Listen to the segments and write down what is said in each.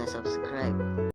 subscribe.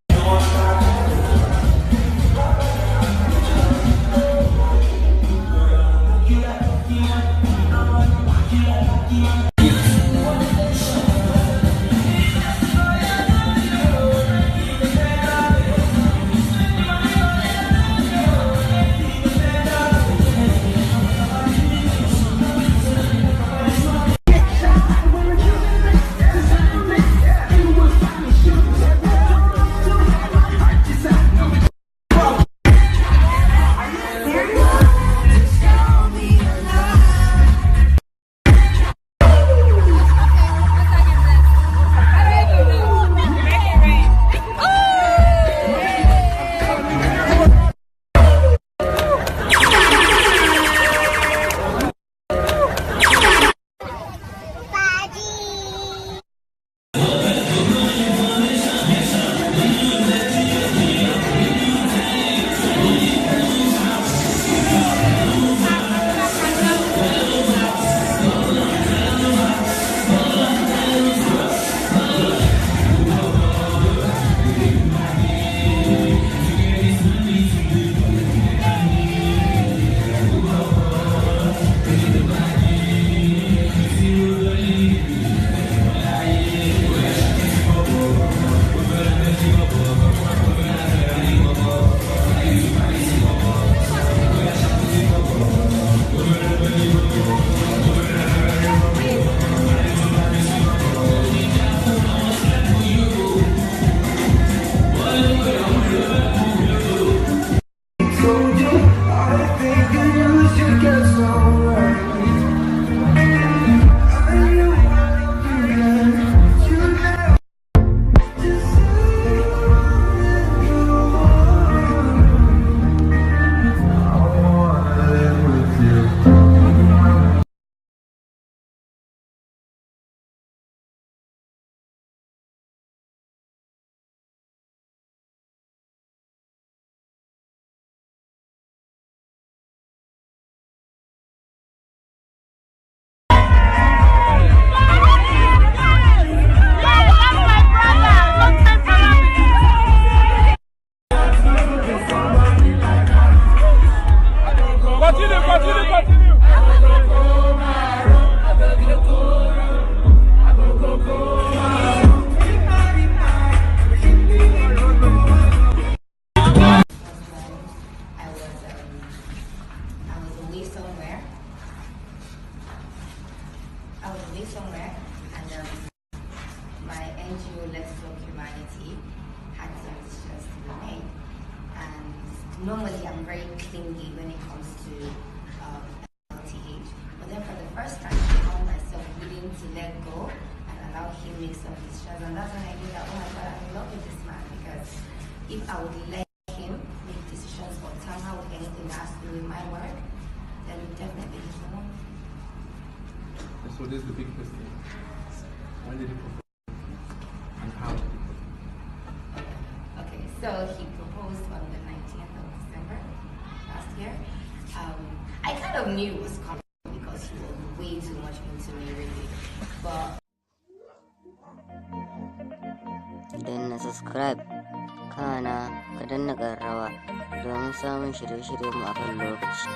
Somewhere, and my NGO Let's Talk Humanity had some decisions to be made. And normally I'm very clingy when it comes to LTH, but then for the first time I found myself willing to let go and allow him make some decisions, and that's when I knew that, oh my God, I'm in love with this man, because if I would let him make decisions or tamper with anything that has to do with my work, then definitely he's the one. So this is the big question. When did he propose? And how did he propose? Okay, so he proposed on the 19th of December last year. I kind of knew it was coming because he was way too much into me, really. But Danna subscribe, kana ka danna ƙararrawa domin samun shirye-shiryenmu akan lokaci.